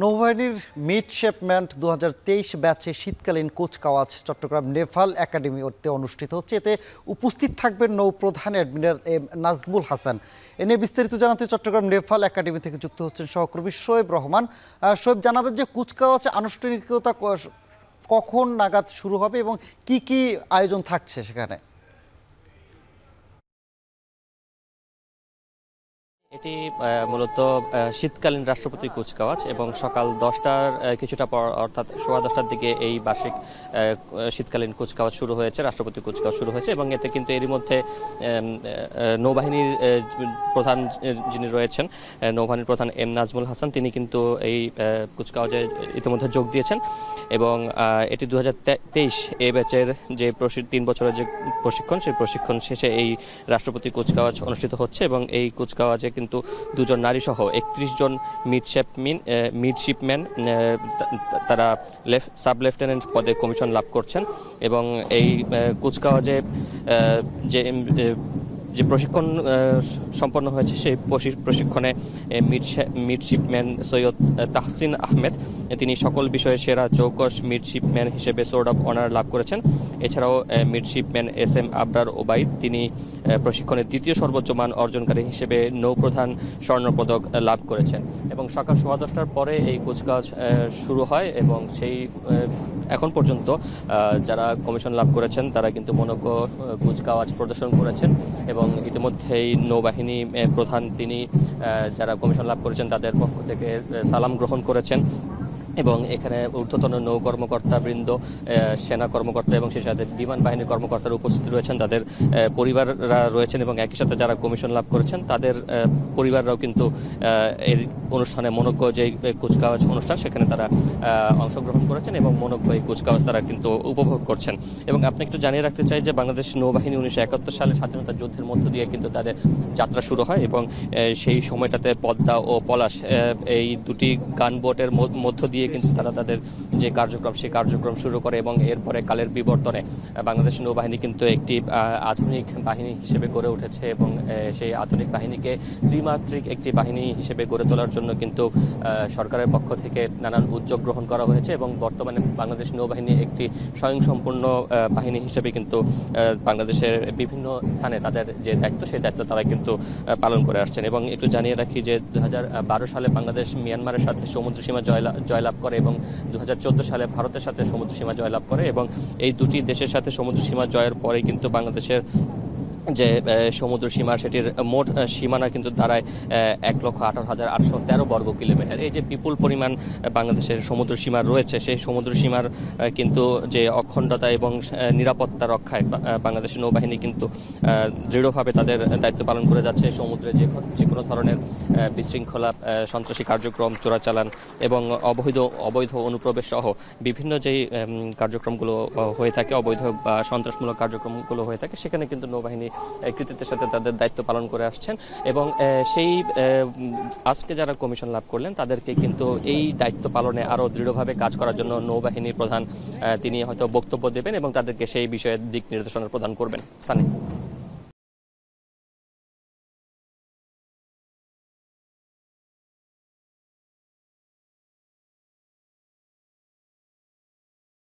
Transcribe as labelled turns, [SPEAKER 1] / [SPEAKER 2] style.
[SPEAKER 1] নৌবাহিনীর মিডশেপম্যান 2023 ব্যাচে শীতকালীন কুচকাওয়াজ চট্টগ্রাম নেভাল একাডেমিতে অনুষ্ঠিত হচ্ছে। এতে উপস্থিত থাকবেন নৌপ্রধান অ্যাডমিরাল এম নাজমুল হাসান। এ নিয়ে বিস্তারিত জানাতে চট্টগ্রাম নেভাল একাডেমি থেকে যুক্ত হচ্ছেন সহকর্মী শোয়েব রহমান। শোয়েব, জানাবেন যে কুচকাওয়াজ আনুষ্ঠানিকতা কখন নাগাদ শুরু হবে এবং কি কি আয়োজন থাকছে সেখানে?
[SPEAKER 2] এটি মূলত শীতকালীন রাষ্ট্রপতি কুচকাওয়াজ এবং সকাল 10টার কিছুটা পর অর্থাৎ 10:15টার দিকে এই বার্ষিক শীতকালীন কুচকাওয়াজ শুরু হয়েছে, রাষ্ট্রপতি কুচকাওয়াজ শুরু হয়েছে। এবং এতে কিন্তু এরই মধ্যে নৌবাহিনীর প্রধান যিনি রয়েছেন, নৌবাহিনীর প্রধান এম নাজমুল হাসান, তিনি কিন্তু এই কুচকাওয়াজে ইতিমধ্যে যোগ দিয়েছেন। এবং এটি 2023 এই ব্যাচের যে 3 বছরের যে প্রশিক্ষণ, সেই প্রশিক্ষণ শেষে এই রাষ্ট্রপতি কুচকাওয়াজ অনুষ্ঠিত হচ্ছে। এবং এই কুচকাওয়াজে কিন্তু 2 জন নারী সহ 31 জন মিডশিপম্যান তারা সাব লেফটেন্যান্ট পদে কমিশন লাভ করছেন। এবং এই কুচকাওয়াজে যে প্রশিক্ষণ সম্পন্ন হয়েছে সেই প্রশিক্ষণে মিডশিপম্যান সৈয়দ তাহসিন আহমেদ, তিনি সকল বিষয়ে সেরা চৌকস মিডশিপম্যান হিসেবে সোর্ড অফ অনার লাভ করেছেন। এছাড়াও midshipman S M Abrar Obaid, তিনি প্রশিক্ষণের 2য় সর্বোচ্চ মান অর্জনকারী হিসেবে নৌপ্রধান স্বর্ণপদক লাভ করেছেন। এবং সকাল 10:15টার পরে এই কুচকাওয়াজ শুরু হয় এবং সেই এখন পর্যন্ত যারা কমিশন লাভ করেছেন তারা কিন্তু মনোজ্ঞ কুচকাওয়াজ প্রদর্শন করেছেন। এবং ইতিমধ্যেই নৌবাহিনী প্রধান তিনি যারা কমিশন লাভ করেছেন তাদের পক্ষ থেকে সালাম গ্রহণ করেছেন। এবং এখানে ঊর্ধ্বতন নৌ কর্মকর্তা বৃন্দ, সেনা কর্মকর্তা এবং সেই সাথে বিমান বাহিনীর কর্মকর্তারা উপস্থিত রয়েছেন, তাদের পরিবাররা রয়েছেন এবং একই সাথে যারা কমিশন লাভ করেছেন তাদের পরিবাররাও কিন্তু এই অনুষ্ঠানে মনোজ্ঞ যে কুচকাওয়াজ অনুষ্ঠান সেখানে তারা অংশগ্রহণ করেছেন এবং মনোজ্ঞ এই কুচকাওয়াজ তারা কিন্তু উপভোগ করছেন। এবং আপনি একটু জানিয়ে রাখতে চাই যে বাংলাদেশ নৌবাহিনী 1971 সালে স্বাধীনতা যুদ্ধের মধ্য দিয়ে কিন্তু তাদের যাত্রা শুরু হয়। এবং সেই সময়টাতে পদ্মা ও পলাশ এই দুটি গানবোটের মধ্য দিয়ে কিন্তু তারা তাদের যে কার্যক্রম সেই কার্যক্রম শুরু করে। এবং এরপরে কালের বিবর্তনে বাংলাদেশ নৌবাহিনী কিন্তু একটি আধুনিক বাহিনী হিসেবে গড়ে উঠেছে। এবং সেই আধুনিক বাহিনীকে ত্রিমাত্রিক একটি বাহিনী হিসেবে গড়ে তোলার জন্য কিন্তু সরকারের পক্ষ থেকে নানান উদ্যোগ গ্রহণ করা হয়েছে। এবং বর্তমানে বাংলাদেশ নৌবাহিনী একটি স্বয়ংসম্পূর্ণ বাহিনী হিসেবে কিন্তু বাংলাদেশের বিভিন্ন স্থানে তাদের যে দায়িত্ব সেই দায়িত্ব তারা কিন্তু পালন করে আসছেন। এবং একটু জানিয়ে রাখি যে 2012 সালে বাংলাদেশ মিয়ানমারের সাথে সমুদ্র সীমা জয়লাভ করে এবং 2014 সালে ভারতের সাথে সমুদ্র সীমা জয়লাভ করে। এবং এই দুটি দেশের সাথে সমুদ্র সীমা জয়ের পরে কিন্তু বাংলাদেশের যে সমুদ্র সীমা সেটির মোট সীমানা কিন্তু দাঁড়ায় 1,18,813 বর্গ কিলোমিটার। এই যে বিপুল পরিমাণ বাংলাদেশের সমুদ্র সীমা রয়েছে, সেই সমুদ্র সীমার কিন্তু যে অখণ্ডতা এবং নিরাপত্তা রক্ষায় বাংলাদেশের নৌবাহিনী কিন্তু দৃঢ়ভাবে তাদের দায়িত্ব পালন করে যাচ্ছে। সমুদ্রে যে কোনো ধরনের বিশৃঙ্খলা, সন্ত্রাসী কার্যক্রম, চোরাচালান এবং অবৈধ অনুপ্রবেশ সহ বিভিন্ন যেই কার্যক্রমগুলো হয়ে থাকে, অবৈধ বা সন্ত্রাসমূলক কার্যক্রমগুলো হয়ে থাকে, সেখানে কিন্তু নৌবাহিনী কৃতিত্বের সাথে তাদের দায়িত্ব পালন করে আসছেন। এবং সেই আজকে যারা কমিশন লাভ করলেন তাদেরকে কিন্তু এই দায়িত্ব পালনে আরও দৃঢ়ভাবে কাজ করার জন্য নৌবাহিনীর প্রধান তিনি হয়তো বক্তব্য দেবেন এবং তাদেরকে সেই বিষয়ে দিক নির্দেশনা প্রদান করবেন। সানি।